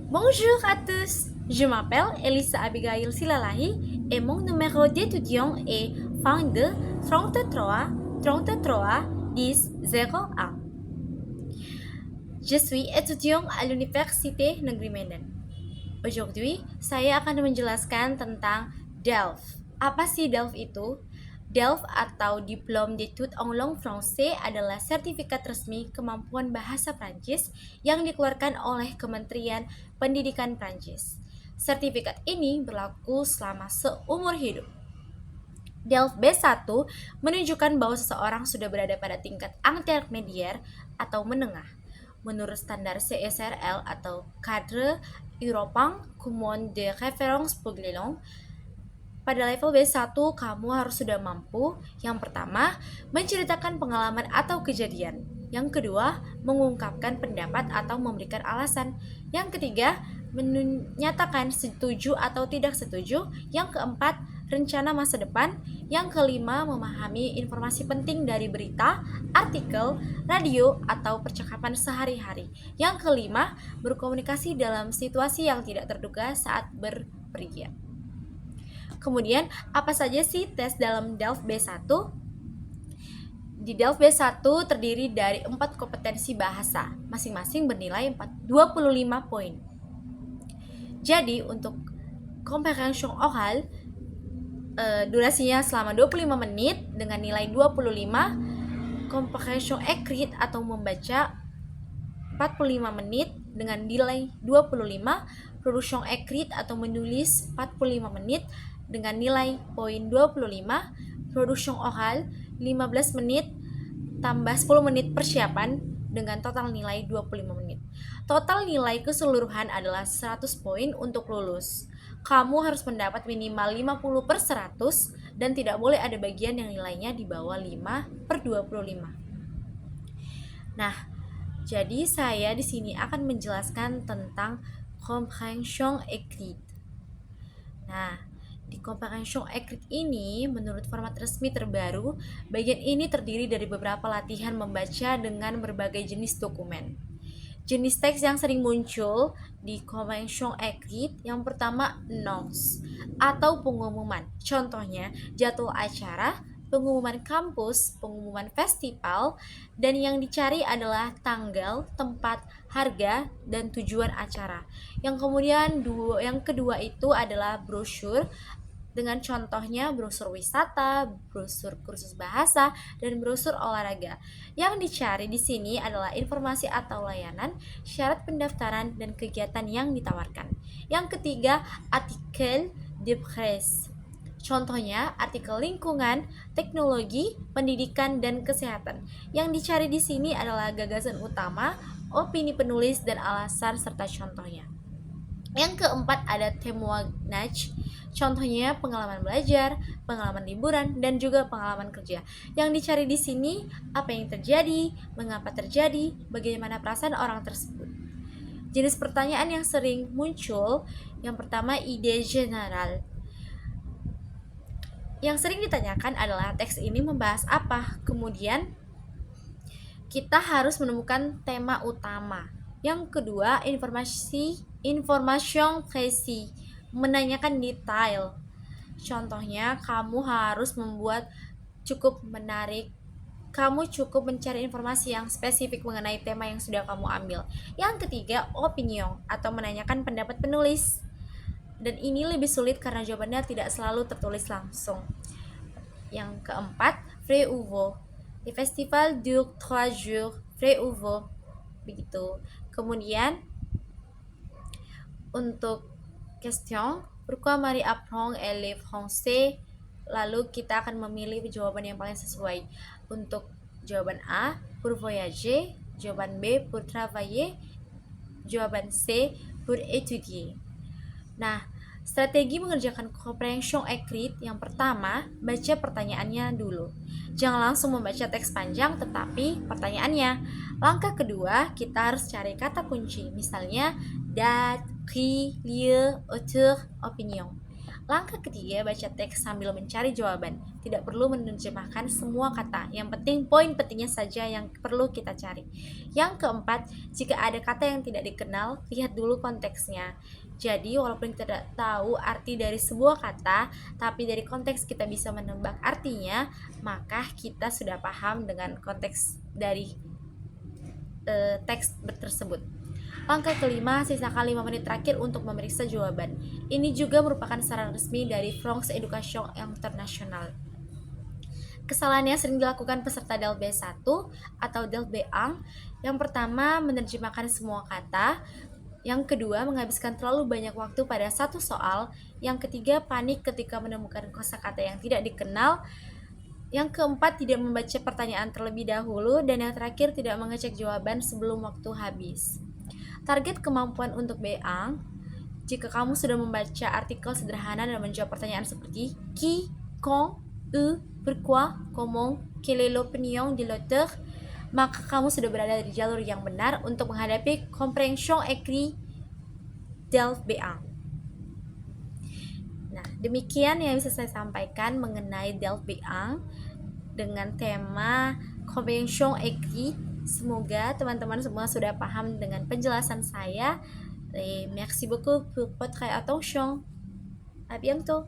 Bonjour à tous, je m'appelle Elisa Abigail Silalahi et mon numéro d'étudiant est 22 33 33 10 01. Je suis étudiant à l'Université Negeri Medan. Aujourd'hui, saya akan menjelaskan tentang DELF. Apa sih DELF itu? DELF atau Diplôme d'études en langue français adalah sertifikat resmi kemampuan bahasa Prancis yang dikeluarkan oleh Kementerian Pendidikan Prancis. Sertifikat ini berlaku selama seumur hidup. DELF B1 menunjukkan bahwa seseorang sudah berada pada tingkat intermedier atau menengah. Menurut standar CSRL atau Cadre Européen Commun de Référence pour les langues, pada level B1 kamu harus sudah mampu, yang pertama, menceritakan pengalaman atau kejadian. Yang kedua, mengungkapkan pendapat atau memberikan alasan. Yang ketiga, menyatakan setuju atau tidak setuju. Yang keempat, rencana masa depan. Yang kelima, memahami informasi penting dari berita, artikel, radio, atau percakapan sehari-hari. Yang kelima, berkomunikasi dalam situasi yang tidak terduga saat berpergian. Kemudian, apa saja sih tes dalam DELF B1? Di DELF B1 terdiri dari 4 kompetensi bahasa, masing-masing bernilai 25 poin. Jadi, untuk comprehension oral, durasinya selama 25 menit dengan nilai 25, comprehension écrite atau membaca 45 menit dengan nilai 25, production écrite atau menulis 45 menit dengan nilai poin 25, production oral 15 menit tambah 10 menit persiapan dengan total nilai 25 menit. Total nilai keseluruhan adalah 100 poin untuk lulus. Kamu harus mendapat minimal 50/100 dan tidak boleh ada bagian yang nilainya di bawah 5/25. Nah, jadi saya di sini akan menjelaskan tentang comprehension écrite. Nah, di comprehension écrite ini, menurut format resmi terbaru, bagian ini terdiri dari beberapa latihan membaca dengan berbagai jenis dokumen. Jenis teks yang sering muncul di comprehension écrite yang pertama annonce atau pengumuman. Contohnya jadwal acara, pengumuman kampus, pengumuman festival, dan yang dicari adalah tanggal, tempat, harga, dan tujuan acara. Yang kedua itu adalah brosur, dengan contohnya brosur wisata, brosur kursus bahasa, dan brosur olahraga. Yang dicari di sini adalah informasi atau layanan, syarat pendaftaran, dan kegiatan yang ditawarkan. Yang ketiga, artikel de presse. Contohnya artikel lingkungan, teknologi, pendidikan, dan kesehatan. Yang dicari di sini adalah gagasan utama, opini penulis, dan alasan serta contohnya. Yang keempat ada témoignage, contohnya pengalaman belajar, pengalaman liburan, dan juga pengalaman kerja. Yang dicari di sini apa yang terjadi, mengapa terjadi, bagaimana perasaan orang tersebut. Jenis pertanyaan yang sering muncul, yang pertama ide general. Yang sering ditanyakan adalah teks ini membahas apa. Kemudian kita harus menemukan tema utama. Yang kedua, information précis, menanyakan detail. Contohnya, kamu harus membuat cukup menarik. Kamu cukup mencari informasi yang spesifik mengenai tema yang sudah kamu ambil. Yang ketiga, opinion atau menanyakan pendapat penulis. Dan ini lebih sulit karena jawabannya tidak selalu tertulis langsung. Yang keempat, vrai ou faux. Le festival dure 3 jours, vrai ou faux. Begitu. Kemudian untuk question, pourquoi Marie apprend le français? Lalu kita akan memilih jawaban yang paling sesuai. Untuk jawaban A, pour voyager. Jawaban B, pour travailler. Jawaban C, pour étudier. Nah, strategi mengerjakan comprehension écrite yang pertama, baca pertanyaannya dulu. Jangan langsung membaca teks panjang, tetapi pertanyaannya. Langkah kedua, kita harus cari kata kunci. Misalnya, date, prix, lieu, auteur, opinion. Langkah ketiga, baca teks sambil mencari jawaban. Tidak perlu menerjemahkan semua kata. Yang penting poin pentingnya saja yang perlu kita cari. Yang keempat, jika ada kata yang tidak dikenal, lihat dulu konteksnya. Jadi, walaupun kita tidak tahu arti dari sebuah kata, tapi dari konteks kita bisa menebak artinya, maka kita sudah paham dengan konteks dari teks tersebut. Langkah kelima, sisakan 5 menit terakhir untuk memeriksa jawaban. Ini juga merupakan saran resmi dari France Education International. Kesalahan yang sering dilakukan peserta DELF B1 atau DELF B1, yang pertama menerjemahkan semua kata, yang kedua menghabiskan terlalu banyak waktu pada satu soal, yang ketiga panik ketika menemukan kosakata yang tidak dikenal, yang keempat tidak membaca pertanyaan terlebih dahulu, dan yang terakhir tidak mengecek jawaban sebelum waktu habis. Target kemampuan untuk B1, jika kamu sudah membaca artikel sederhana dan menjawab pertanyaan seperti qui, quand, où, pourquoi, comment, quelle est l'opinion de l'auteur, maka kamu sudah berada di jalur yang benar untuk menghadapi comprehension écrit DELF B1. Nah, demikian yang bisa saya sampaikan mengenai DELF B1 dengan tema comprehension écrit. Semoga teman-teman semua sudah paham dengan penjelasan saya. Merci beaucoup pour votre attention. À bientôt.